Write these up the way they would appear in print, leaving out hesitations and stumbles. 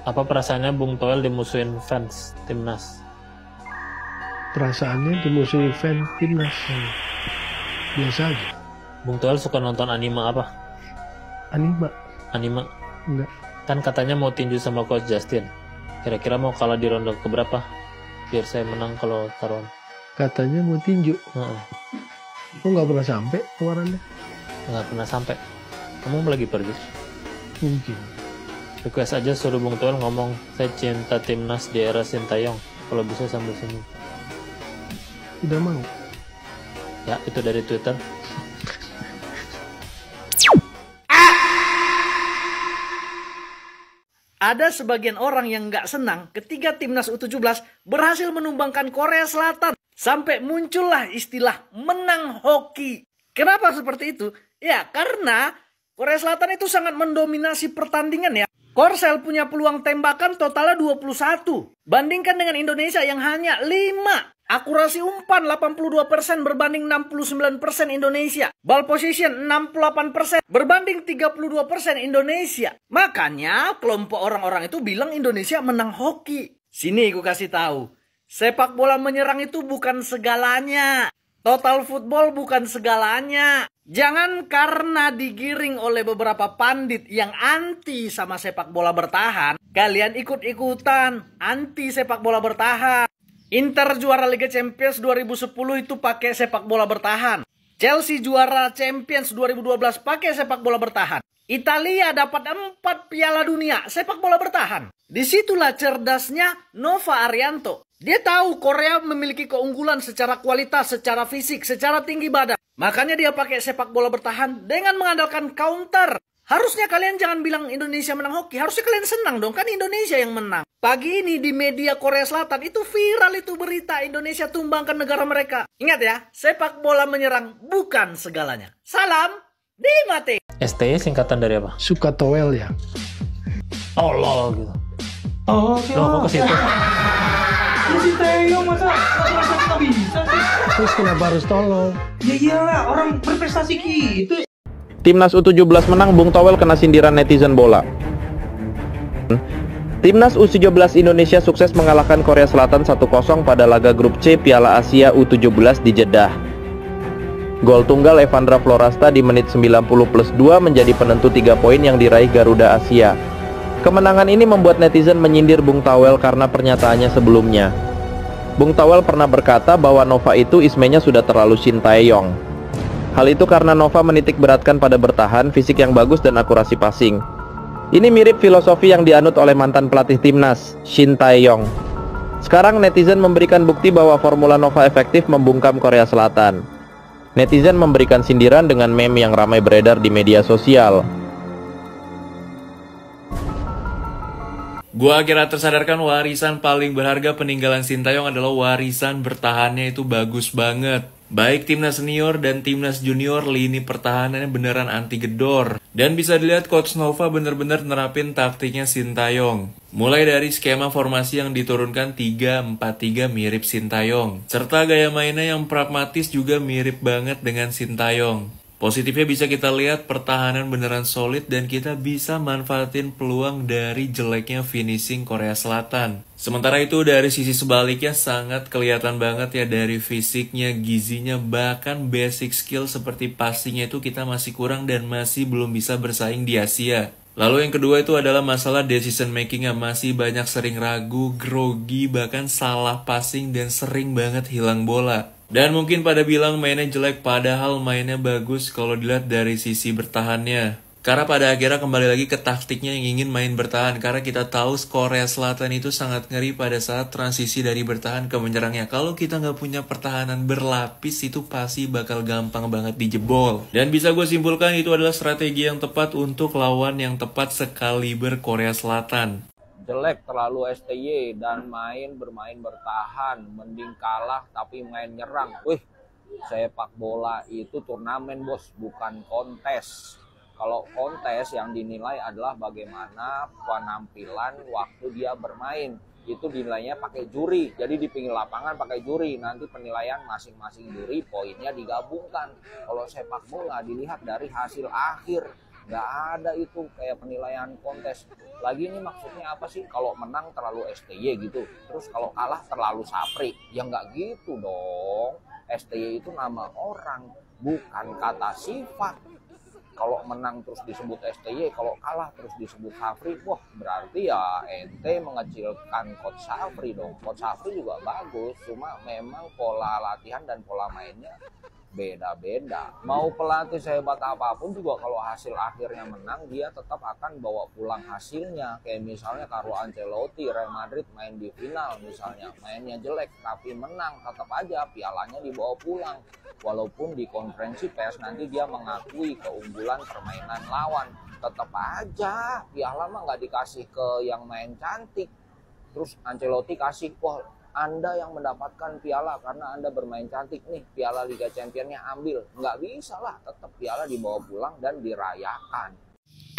Apa perasaannya Bung Toel dimusuhin fans timnas? Perasaannya dimusuhi fans timnas biasa aja. Bung Toel suka nonton anime apa? Anime enggak. Kan katanya mau tinju sama Coach Justin. Kira-kira mau kalah di ronde keberapa? Biar saya menang kalau taruhan. Katanya mau tinju. Kok nggak pernah sampai tawarannya? Nggak pernah sampai. Kamu lagi pergi? Mungkin. Request aja suruh Bung Toel ngomong, saya cinta timnas di era Sintayong. Kalau bisa sambil senyum. Tidak mau. Ya, itu dari Twitter. Ada sebagian orang yang nggak senang ketika timnas U17 berhasil menumbangkan Korea Selatan. Sampai muncullah istilah menang hoki. Kenapa seperti itu? Ya, karena Korea Selatan itu sangat mendominasi pertandingan ya. Korsel punya peluang tembakan totalnya 21. Bandingkan dengan Indonesia yang hanya 5. Akurasi umpan 82% berbanding 69% Indonesia. Ball position 68% berbanding 32% Indonesia. Makanya kelompok orang-orang itu bilang Indonesia menang hoki. Sini aku kasih tahu. Sepak bola menyerang itu bukan segalanya. Total football bukan segalanya. Jangan karena digiring oleh beberapa pandit yang anti sama sepak bola bertahan, kalian ikut-ikutan anti sepak bola bertahan. Inter juara Liga Champions 2010 itu pakai sepak bola bertahan. Chelsea juara Champions 2012 pakai sepak bola bertahan. Italia dapat 4 piala dunia sepak bola bertahan. Disitulah cerdasnya Nova Arianto. Dia tahu Korea memiliki keunggulan secara kualitas, secara fisik, secara tinggi badan. Makanya dia pakai sepak bola bertahan dengan mengandalkan counter. Harusnya kalian jangan bilang Indonesia menang hoki. Harusnya kalian senang dong, kan Indonesia yang menang. Pagi ini di media Korea Selatan itu viral itu berita Indonesia tumbangkan negara mereka. Ingat ya, sepak bola menyerang bukan segalanya. Salam, Dimate. STY singkatan dari apa? Suka Toel ya. Tolol gitu. Oh, Loh, kok ke situ? si Theo masa nggak bisa sih? Terus kenapa harus tolol? Ya iyalah, orang berprestasi gitu. Timnas U17 menang, Bung Toel kena sindiran netizen bola. Timnas U17 Indonesia sukses mengalahkan Korea Selatan 1-0 pada laga grup C Piala Asia U17 di Jeddah. Gol tunggal Evandra Florasta di menit 90+2 menjadi penentu 3 poin yang diraih Garuda Asia. Kemenangan ini membuat netizen menyindir Bung Toel karena pernyataannya sebelumnya. Bung Toel pernah berkata bahwa Nova itu ismenya sudah terlalu Sintayong. Hal itu karena Nova menitik beratkan pada bertahan, fisik yang bagus dan akurasi passing. Ini mirip filosofi yang dianut oleh mantan pelatih timnas, Shin Tae-yong. Sekarang netizen memberikan bukti bahwa formula Nova efektif membungkam Korea Selatan. Netizen memberikan sindiran dengan meme yang ramai beredar di media sosial. Gua akhirnya tersadarkan warisan paling berharga peninggalan Sintayong adalah warisan bertahannya itu bagus banget. Baik timnas senior dan timnas junior, lini pertahanannya beneran anti gedor. Dan bisa dilihat Coach Nova bener-bener nerapin taktiknya Sintayong. Mulai dari skema formasi yang diturunkan 3-4-3 mirip Sintayong. Serta gaya mainnya yang pragmatis juga mirip banget dengan Sintayong. Positifnya bisa kita lihat pertahanan beneran solid dan kita bisa manfaatin peluang dari jeleknya finishing Korea Selatan. Sementara itu dari sisi sebaliknya sangat kelihatan banget ya dari fisiknya, gizinya, bahkan basic skill seperti passingnya itu kita masih kurang dan masih belum bisa bersaing di Asia. Lalu yang kedua itu adalah masalah decision makingnya, masih banyak sering ragu, grogi, bahkan salah passing dan sering banget hilang bola. Dan mungkin pada bilang mainnya jelek padahal mainnya bagus kalau dilihat dari sisi bertahannya. Karena pada akhirnya kembali lagi ke taktiknya yang ingin main bertahan. Karena kita tahu Korea Selatan itu sangat ngeri pada saat transisi dari bertahan ke menyerangnya. Kalau kita nggak punya pertahanan berlapis itu pasti bakal gampang banget dijebol. Dan bisa gue simpulkan itu adalah strategi yang tepat untuk lawan yang tepat sekaliber Korea Selatan. Jelek terlalu STY dan bermain bertahan, mending kalah tapi main nyerang. Wih, sepak bola itu turnamen bos, bukan kontes. Kalau kontes yang dinilai adalah bagaimana penampilan waktu dia bermain. Itu dinilainya pakai juri, jadi di pinggir lapangan pakai juri. Nanti penilaian masing-masing juri poinnya digabungkan. Kalau sepak bola dilihat dari hasil akhir. Nggak ada itu kayak penilaian kontes. Lagi ini maksudnya apa sih? Kalau menang terlalu STY gitu, terus kalau kalah terlalu Sapri. Ya nggak gitu dong. STY itu nama orang, bukan kata sifat. Kalau menang terus disebut STY, kalau kalah terus disebut Sapri, wah berarti ya ente mengecilkan Coach Sapri dong. Coach Sapri juga bagus, cuma memang pola latihan dan pola mainnya beda-beda. Mau pelatih sehebat apapun juga kalau hasil akhirnya menang, dia tetap akan bawa pulang hasilnya. Kayak misalnya Carlo Ancelotti, Real Madrid main di final misalnya, mainnya jelek tapi menang, tetap aja pialanya dibawa pulang. Walaupun di konferensi pers nanti dia mengakui keunggulan permainan lawan, tetap aja piala mah nggak dikasih ke yang main cantik. Terus Ancelotti kasih, wah Anda yang mendapatkan piala karena Anda bermain cantik nih, piala Liga Championnya ambil. Nggak bisa lah, tetap piala dibawa pulang dan dirayakan.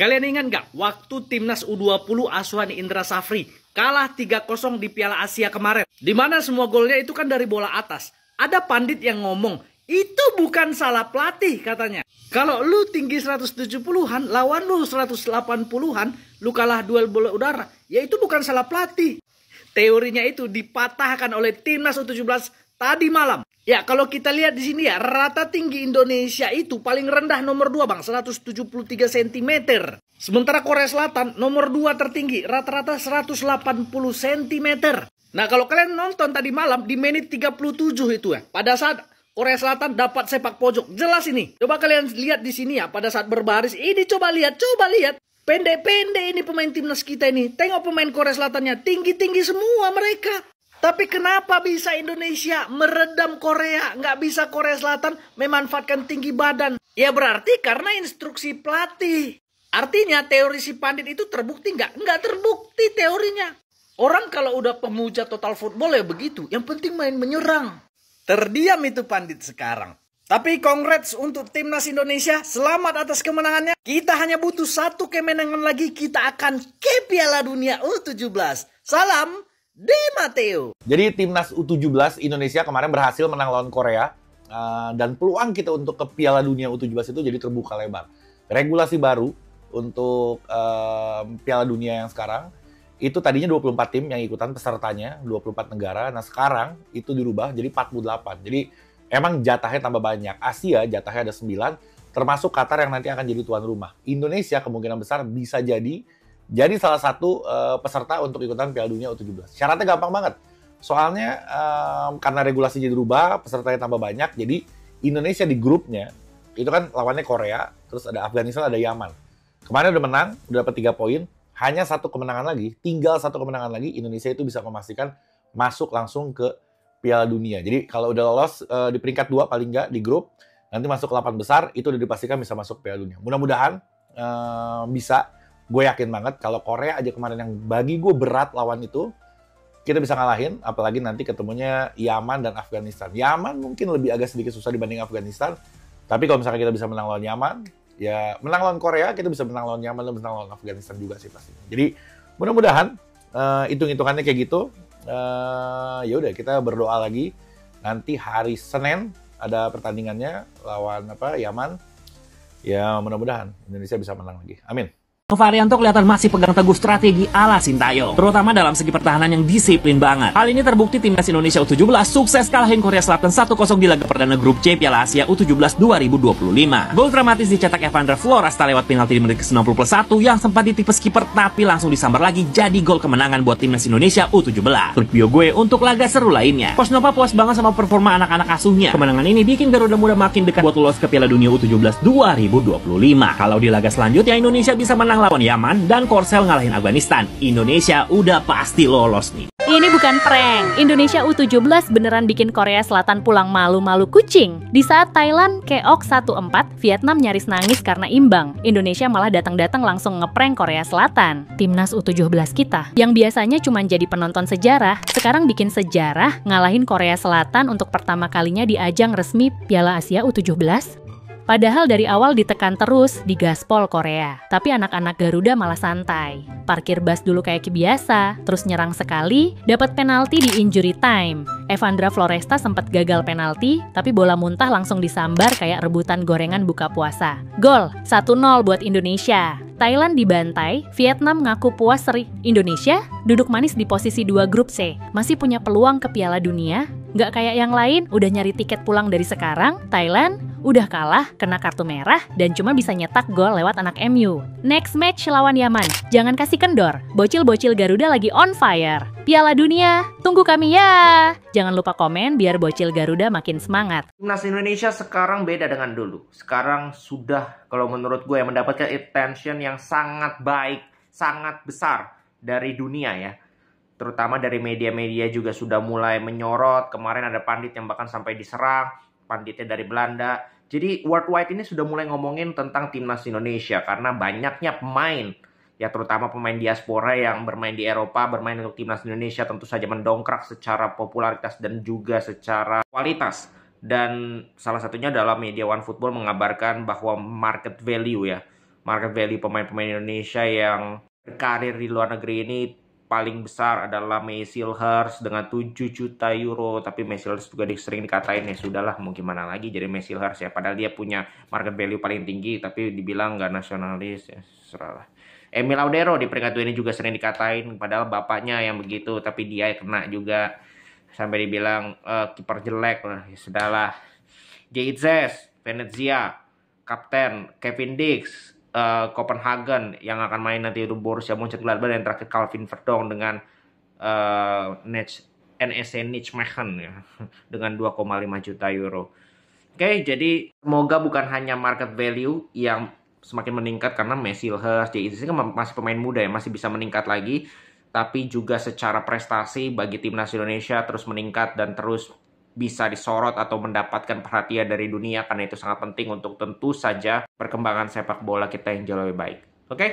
Kalian ingat nggak waktu timnas U20 asuhan Indra Safri kalah 3-0 di Piala Asia kemarin? Dimana semua golnya itu kan dari bola atas. Ada pandit yang ngomong, itu bukan salah pelatih katanya. Kalau lu tinggi 170-an, lawan lu 180-an, lu kalah duel bola udara, ya itu bukan salah pelatih. Teorinya itu dipatahkan oleh timnas U17 tadi malam. Ya kalau kita lihat di sini ya, rata tinggi Indonesia itu paling rendah nomor 2 bang, 173 cm. Sementara Korea Selatan nomor 2 tertinggi, rata-rata 180 cm. Nah kalau kalian nonton tadi malam di menit 37 itu ya, pada saat Korea Selatan dapat sepak pojok, jelas ini. Coba kalian lihat di sini ya, pada saat berbaris ini coba lihat. Pendek-pendek ini pemain timnas kita ini. Tengok pemain Korea Selatannya, tinggi-tinggi semua mereka. Tapi kenapa bisa Indonesia meredam Korea? Nggak bisa Korea Selatan memanfaatkan tinggi badan. Ya berarti karena instruksi pelatih. Artinya teori si pandit itu terbukti nggak? Nggak terbukti teorinya. Orang kalau udah pemuja total football ya begitu. Yang penting main menyerang. Terdiam itu pandit sekarang. Tapi congrats untuk timnas Indonesia. Selamat atas kemenangannya. Kita hanya butuh satu kemenangan lagi. Kita akan ke Piala Dunia U17. Salam Di Matteo. Jadi timnas U17 Indonesia kemarin berhasil menang lawan Korea. Dan peluang kita untuk ke Piala Dunia U17 itu jadi terbuka lebar. Regulasi baru untuk Piala Dunia yang sekarang. Itu tadinya 24 tim yang ikutan pesertanya. 24 negara. Nah sekarang itu dirubah jadi 48. Jadi emang jatahnya tambah banyak. Asia jatahnya ada 9, termasuk Qatar yang nanti akan jadi tuan rumah. Indonesia kemungkinan besar bisa jadi salah satu peserta untuk ikutan Piala Dunia U17. Syaratnya gampang banget. Soalnya karena regulasinya dirubah, pesertanya tambah banyak, jadi Indonesia di grupnya, itu kan lawannya Korea, terus ada Afghanistan, ada Yaman. Kemarin udah menang, udah dapat 3 poin, hanya 1 kemenangan lagi, tinggal 1 kemenangan lagi, Indonesia itu bisa memastikan masuk langsung ke Piala Dunia. Jadi kalau udah lolos di peringkat 2 paling nggak di grup, nanti masuk ke 8 besar, itu udah dipastikan bisa masuk Piala Dunia. Mudah-mudahan bisa. Gue yakin banget kalau Korea aja kemarin yang bagi gue berat lawan itu, kita bisa ngalahin, apalagi nanti ketemunya Yaman dan Afghanistan. Yaman mungkin lebih agak sedikit susah dibanding Afghanistan, tapi kalau misalkan kita bisa menang lawan Yaman, ya menang lawan Korea, kita bisa menang lawan Yaman dan menang lawan Afghanistan juga sih pasti. Jadi mudah-mudahan hitung-hitungannya kayak gitu. Ya udah kita berdoa lagi. Nanti hari Senin ada pertandingannya lawan Yaman. Ya mudah-mudahan Indonesia bisa menang lagi. Amin. Varianto kelihatan masih pegang teguh strategi ala Sintayong, terutama dalam segi pertahanan yang disiplin banget. Hal ini terbukti timnas Indonesia U17 sukses kalahin Korea Selatan 1-0 di laga perdana grup C Piala Asia U17 2025. Gol dramatis dicetak Evandra Florasta lewat penalti di menit ke-91 yang sempat ditipes kiper tapi langsung disambar lagi jadi gol kemenangan buat timnas Indonesia U17. Klik bio gue untuk laga seru lainnya. Coach Nova puas banget sama performa anak-anak asuhnya. Kemenangan ini bikin Garuda Muda makin dekat buat lolos ke Piala Dunia U17 2025. Kalau di laga selanjutnya Indonesia bisa menang lawan Yaman dan Korsel ngalahin Afghanistan, Indonesia udah pasti lolos nih. Ini bukan prank. Indonesia U17 beneran bikin Korea Selatan pulang malu-malu kucing. Di saat Thailand keok 1-4, Vietnam nyaris nangis karena imbang. Indonesia malah datang-datang langsung ngeprank Korea Selatan. Timnas U17 kita, yang biasanya cuma jadi penonton sejarah, sekarang bikin sejarah ngalahin Korea Selatan untuk pertama kalinya di ajang resmi Piala Asia U17. Padahal dari awal ditekan terus di gaspol Korea. Tapi anak-anak Garuda malah santai. Parkir bus dulu kayak biasa, terus nyerang sekali, dapat penalti di injury time. Evandra Floresta sempat gagal penalti, tapi bola muntah langsung disambar kayak rebutan gorengan buka puasa. Gol, 1-0 buat Indonesia. Thailand dibantai, Vietnam ngaku puas seri. Indonesia duduk manis di posisi 2 grup C. Masih punya peluang ke Piala Dunia. Nggak kayak yang lain, udah nyari tiket pulang dari sekarang. Thailand udah kalah, kena kartu merah, dan cuma bisa nyetak gol lewat anak MU. Next match lawan Yaman. Jangan kasih kendor, bocil-bocil Garuda lagi on fire. Piala Dunia, tunggu kami ya! Jangan lupa komen biar bocil Garuda makin semangat. Timnas Indonesia sekarang beda dengan dulu. Sekarang sudah, kalau menurut gue, mendapatkan attention yang sangat baik, sangat besar dari dunia ya. Terutama dari media-media juga sudah mulai menyorot. Kemarin ada pandit yang bahkan sampai diserang, panditnya dari Belanda. Jadi worldwide ini sudah mulai ngomongin tentang timnas Indonesia karena banyaknya pemain, ya terutama pemain diaspora yang bermain di Eropa, bermain untuk timnas Indonesia, tentu saja mendongkrak secara popularitas dan juga secara kualitas. Dan salah satunya adalah media One Football mengabarkan bahwa market value pemain-pemain Indonesia yang berkarir di luar negeri ini paling besar adalah Mesut Ozil dengan 7 juta euro. Tapi Mesut Ozil juga sering dikatain, ya sudahlah mau gimana lagi jadi Mesut Ozil ya. Padahal dia punya market value paling tinggi, tapi dibilang nggak nasionalis, ya serahlah. Emil Laudero di peringkat 2 ini juga sering dikatain, padahal bapaknya yang begitu, tapi dia kena juga. Sampai dibilang kiper jelek, ya sudahlah. JZ, Venezia, Kapten Kevin Dix, Copenhagen yang akan main nanti itu Borussia Mönchengladbach, dan terakhir Calvin Verdong dengan NEC Nijmegen ya, dengan 2,5 juta euro. Oke, jadi semoga bukan hanya market value yang semakin meningkat karena Mesut Ozil kan masih pemain muda ya, masih bisa meningkat lagi, tapi juga secara prestasi bagi timnas Indonesia terus meningkat dan terus bisa disorot atau mendapatkan perhatian dari dunia, karena itu sangat penting untuk tentu saja perkembangan sepak bola kita yang jauh lebih baik. Oke?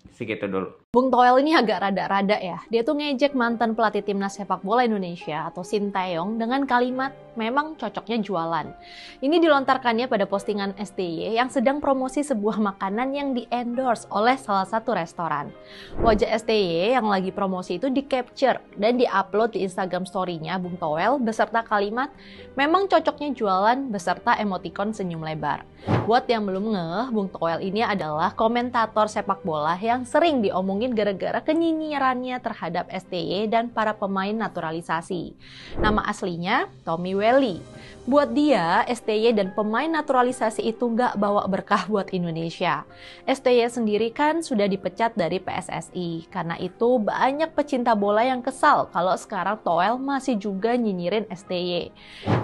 Segitu dulu. Bung Toel ini agak rada-rada ya. Dia tuh ngejek mantan pelatih timnas sepak bola Indonesia atau Sintayong dengan kalimat memang cocoknya jualan. Ini dilontarkannya pada postingan STY yang sedang promosi sebuah makanan yang di-endorse oleh salah satu restoran. Wajah STY yang lagi promosi itu di-capture dan di-upload di Instagram story-nya Bung Toel beserta kalimat memang cocoknya jualan beserta emoticon senyum lebar. Buat yang belum ngeh, Bung Toel ini adalah komentator sepak bola yang sering diomongin gara-gara kenyinyirannya terhadap STY dan para pemain naturalisasi. Nama aslinya Tommy Welly. Buat dia, STY dan pemain naturalisasi itu nggak bawa berkah buat Indonesia. STY sendiri kan sudah dipecat dari PSSI. Karena itu banyak pecinta bola yang kesal kalau sekarang Toel masih juga nyinyirin STY.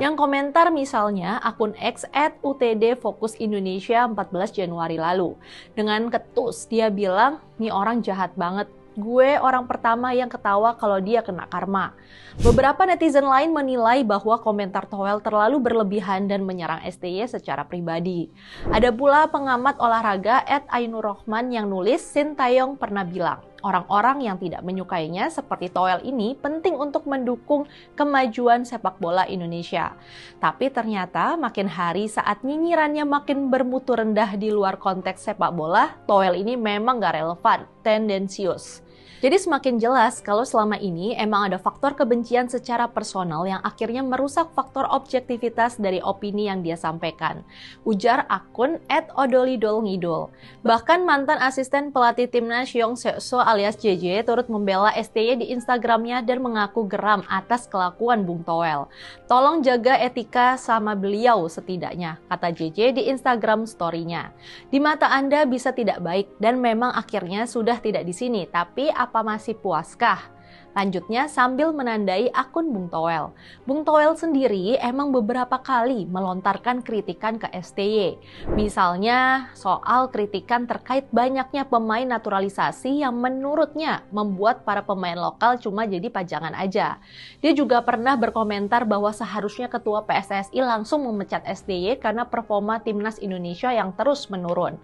Yang komentar misalnya akun X @UTD_Fokus_Indonesia 14 Januari lalu. Dengan ketus dia bilang, "Nih orang jahat banget. Gue orang pertama yang ketawa kalau dia kena karma." Beberapa netizen lain menilai bahwa komentar Toel terlalu berlebihan dan menyerang STY secara pribadi. Ada pula pengamat olahraga @Ainurrohman yang nulis Sintayong pernah bilang, orang-orang yang tidak menyukainya seperti Toel ini penting untuk mendukung kemajuan sepak bola Indonesia. Tapi ternyata makin hari saat nyinyirannya makin bermutu rendah di luar konteks sepak bola, Toel ini memang gak relevan, tendensius. Jadi semakin jelas kalau selama ini emang ada faktor kebencian secara personal yang akhirnya merusak faktor objektivitas dari opini yang dia sampaikan. Ujar akun @odolidolngidol. Bahkan mantan asisten pelatih timnas Yong Seok-so alias JJ turut membela STY di Instagramnya dan mengaku geram atas kelakuan Bung Toel. "Tolong jaga etika sama beliau setidaknya," kata JJ di Instagram story-nya. "Di mata Anda bisa tidak baik dan memang akhirnya sudah tidak di sini, tapi apa masih puaskah?" Lanjutnya sambil menandai akun Bung Toel. Bung Toel sendiri emang beberapa kali melontarkan kritikan ke STY. Misalnya soal kritikan terkait banyaknya pemain naturalisasi yang menurutnya membuat para pemain lokal cuma jadi pajangan aja. Dia juga pernah berkomentar bahwa seharusnya ketua PSSI langsung memecat STY karena performa timnas Indonesia yang terus menurun.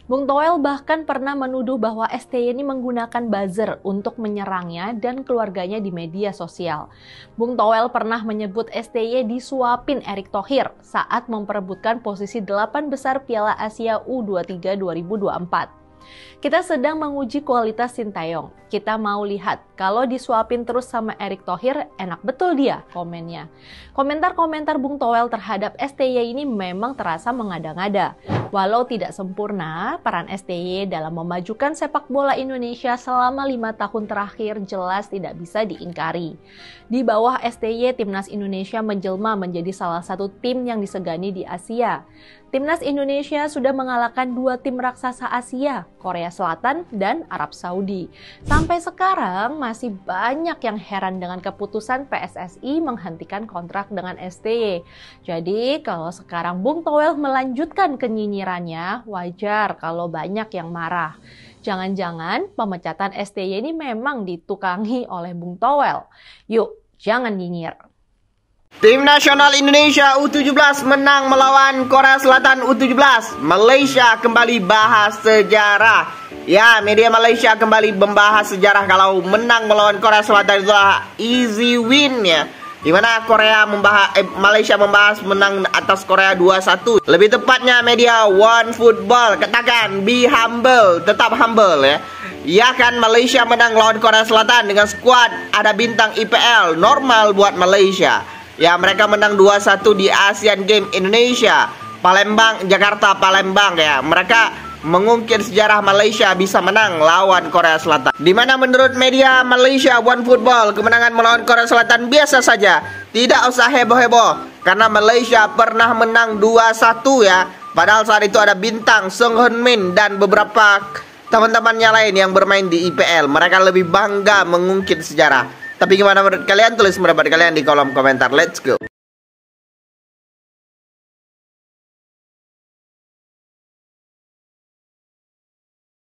Bung Toel bahkan pernah menuduh bahwa STY ini menggunakan buzzer untuk menyerangnya dan dan keluarganya di media sosial. Bung Toel pernah menyebut STY disuapin Erick Thohir saat memperebutkan posisi 8 besar Piala Asia U23 2024. Kita sedang menguji kualitas Sintayong. Kita mau lihat, kalau disuapin terus sama Erick Thohir, enak betul dia, komennya. Komentar-komentar Bung Toel terhadap STY ini memang terasa mengada-ngada. Walau tidak sempurna, peran STY dalam memajukan sepak bola Indonesia selama 5 tahun terakhir jelas tidak bisa diingkari. Di bawah STY, Timnas Indonesia menjelma menjadi salah satu tim yang disegani di Asia. Timnas Indonesia sudah mengalahkan 2 tim raksasa Asia, Korea Selatan dan Arab Saudi. Sampai sekarang masih banyak yang heran dengan keputusan PSSI menghentikan kontrak dengan STY. Jadi kalau sekarang Bung Toel melanjutkan kenyinyirannya, wajar kalau banyak yang marah. Jangan-jangan pemecatan STY ini memang ditukangi oleh Bung Toel. Yuk, jangan nyinyir. Tim nasional Indonesia U17 menang melawan Korea Selatan U17. Malaysia kembali bahas sejarah. Ya, media Malaysia kembali membahas sejarah kalau menang melawan Korea Selatan itulah easy win ya. Di mana Malaysia membahas menang atas Korea 2-1. Lebih tepatnya media One Football katakan be humble, tetap humble ya. Ya kan, Malaysia menang melawan Korea Selatan dengan skuad ada bintang IPL, normal buat Malaysia. Ya, mereka menang 2-1 di Asian Games Indonesia, Jakarta Palembang ya. Mereka mengukir sejarah Malaysia bisa menang lawan Korea Selatan. Di mana menurut media Malaysia One Football, kemenangan melawan Korea Selatan biasa saja, tidak usah heboh-heboh karena Malaysia pernah menang 2-1 ya. Padahal saat itu ada bintang Sung Hyun Min dan beberapa teman-temannya lain yang bermain di IPL. Mereka lebih bangga mengungkit sejarah. Tapi gimana menurut kalian? Tulis pendapat kalian di kolom komentar. Let's go.